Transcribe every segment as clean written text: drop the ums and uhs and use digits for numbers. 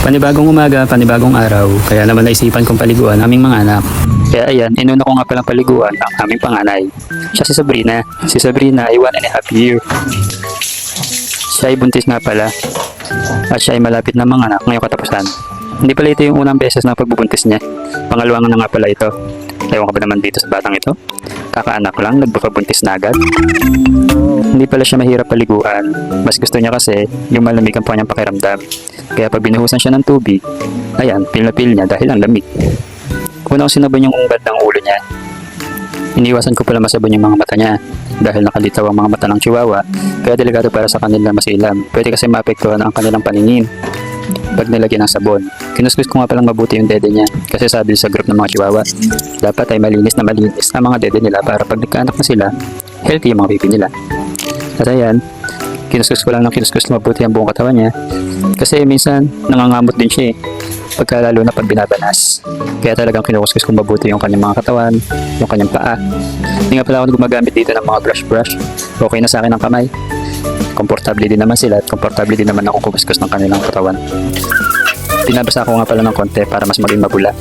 Panibagong umaga, panibagong araw, kaya naman naisipan kong paliguan aming mga anak. Kaya ayan, inuna ko nga palang paliguan ang aming panganay. Siya si Sabrina. Si Sabrina ay 1.5 year. Siya ay buntis nga pala. At siya ay malapit na mga anak ngayong katapusan. Hindi pala ito yung unang beses na pagbubuntis niya. Pangalawang na nga pala ito. Ewan ka ba naman dito sa batang ito? Kakaanak lang, nagbabuntis na agad. Hindi pala siya mahirap paliguan. Mas gusto niya kasi yung malamig ang kanyang pakiramdam. Kaya pag binuhusan siya ng tubig, ayan, pil na pil niya dahil ang lamig. Una ko sinabon yung ungad ng ulo niya. Iniwasan ko pala masabon yung mga mata niya dahil nakalitaw ang mga mata ng chihuahua, kaya delikado para sa kanila masilam. Pwede kasi maapektuhan ang kanilang paningin pag nilagyan ng sabon. Kinuskus ko nga palang mabuti yung dede niya kasi sabi sa group ng mga chihuahua, dapat ay malinis na malinis ang mga dede nila para pag nagkaanak na sila, healthy yung mga pipi nila. At ayan, kinuskus ko lang ng kinuskus mabuti ang buong katawan niya kasi minsan nangangamot din siya pagka lalo na pag binabanas. Kaya talagang kinukuskus ko mabuti yung kanyang mga katawan, yung kanyang paa. Hindi nga pala ako gumagamit dito ng mga brush. Okay na sa akin ang kamay. Komportable din naman sila at komportable din naman ako kumuskus ng kanilang katawan. Pinabasa ko nga pala ng konti para mas maging mabula.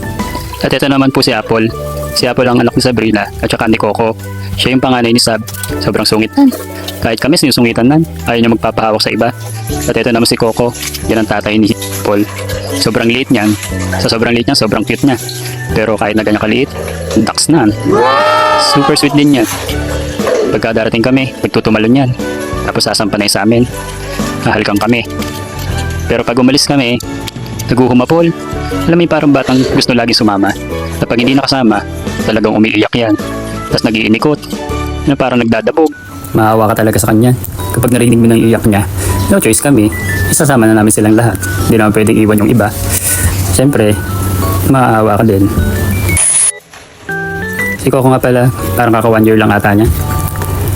At ito naman po si Apple. Si Apple ang anak ni Sabrina at saka ni Coco. Siya yung panganay ni Sab. Sobrang sungit nan. Kahit kami sinusungitan nan, ayaw niya magpapahawak sa iba. At ito naman si Coco. Yan ang tatay ni Apple. Sobrang liit niyan. Sa sobrang liit niya, sobrang cute niya. Pero kahit na ganyan kaliit, ducks na. Super sweet din yan. Pagka darating kami, nagtutumalon yan. Tapos sasampanay sa amin. Hahalikan kami. Pero pag umalis kami, naguhumapol. Alam mo yung parang batang gusto lagi sumama. At pag hindi nakasama, talagang umiiyak yan. Tapos nag-iinikot. Na parang nagdadabog. Maawa ka talaga sa kanya. Kapag narinig mo ng iyak niya, no choice kami. Isasama na namin silang lahat. Hindi naman pwedeng iwan yung iba. Siyempre, maawa ka din. Si Coco nga pala, parang kaka 1 year lang ata niya.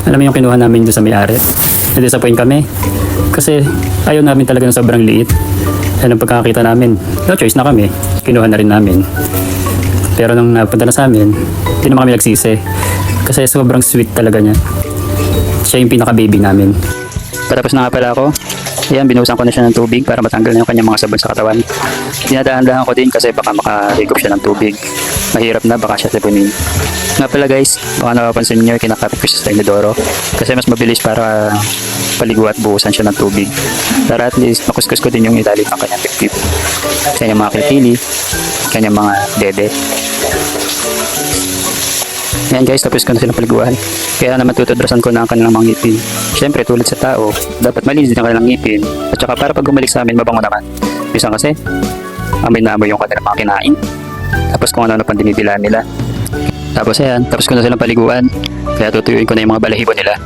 Alam mo yung kinuha namin doon sa may-ari. Na-disappoint kami. Kasi ayaw namin talaga ng sobrang liit. Yan ang pagkakakita namin. No choice na kami. Kinuha na rin namin. Pero nung napunta na sa amin, hindi naman kami nagsisi. Kasi sobrang sweet talaga niya. Siya yung pinaka-baby namin. Patapos na nga pala ako. Ayan, binuhusan ko na siya ng tubig para matanggal na yung kanyang mga sabon sa katawan. Dinadaan-dahan ko din kasi baka makahigop siya ng tubig. Mahirap na, baka siya sabunin. Nga pala guys, baka napapansin niyo, kinakapit ko siya sa inodoro. Kasi mas mabilis para paligo at buhusan siya ng tubig. Para at least makuskus ko din yung ilalim ng kanyang pipip. Kanyang mga kilili, kanyang mga dede. Ayan guys, tapos ko na silang paliguan. Kaya naman tutudrasan ko na ang kanilang mga ngipin. Siyempre, tulad sa tao, dapat malinis din ang kanilang ngipin. At saka para pag bumalik sa amin, mabango naman. Minsan kasi, amoy na amoy yung kanilang mga kinain. Tapos kung ano-ano pang dinidilaan nila. Tapos ayan, tapos ko na silang paliguan. Kaya tutuyuin ko na yung mga balahibo nila.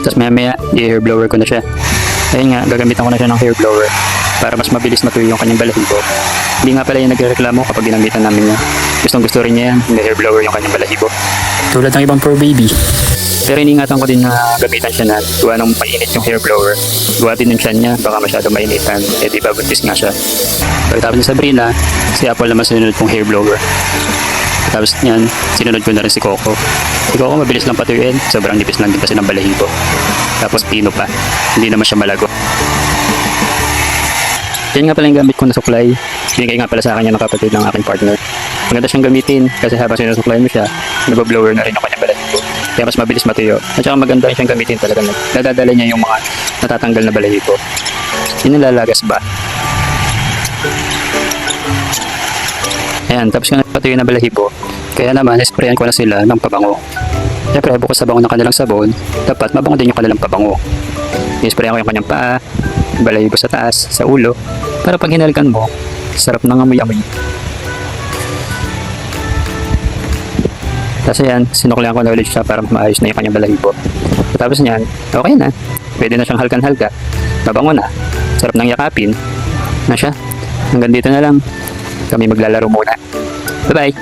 Tapos maya-maya, i-hair blower ko na siya. Ayun nga, gagamitan ko na siya ng hair blower para mas mabilis matuyo yung kanyang balahibo. Hindi nga pala yung nagreklamo kapag ginamitan namin niya. Gusto rin niya yan, may hair blower yung kanyang balahibo. Tulad ng ibang fur baby. Pero iningatan ko din na gamitan siya na gawa ng mainit yung hair blower. Gawa din yung tiyan niya, baka masyado mainitan. Eh di ba buntis nga siya. Pagkatapos ni Sabrina, si Apple naman sinunod kong hair blower. Tapos niyan, sinunod ko na rin si Coco. Si Coco mabilis lang patuyuin, sobrang nipis lang din kasi ng balahibo. Tapos pino pa, hindi naman siya malago. Yan nga pala yung gamit ko na suklay. Binigay nga pala sa akin yung nakapatid ng aking partner. Maganda siyang gamitin kasi habang sinusuklay mo siya, nabablower na rin yung kanyang balahibo. Kaya mas mabilis matuyo. At saka maganda rin siyang gamitin talaga. Nadadala niya yung mga natatanggal na balahibo. Yun yung lalagas ba? Ayan, tapos ko na patuyo na balahibo. Kaya naman, sprayan ko na sila ng pabango. Siyempre, bukod sa bango ng kanilang sabon, dapat mabango din yung kanilang pabango. I-sprayan ko yung kanyang paa, balahibo sa taas, sa ulo, para pag hinalikan mo, sarap ng amoy-amoy. Tapos ayan, sinuklihan ko na ulit siya para maayos na yung kanyang balahibo. Tapos niyan, okay na. Pwede na siyang halkan-halka. Mabango na. Sarap ng yakapin. Na siya. Hanggang dito na lang. Kami maglalaro muna. Bye-bye!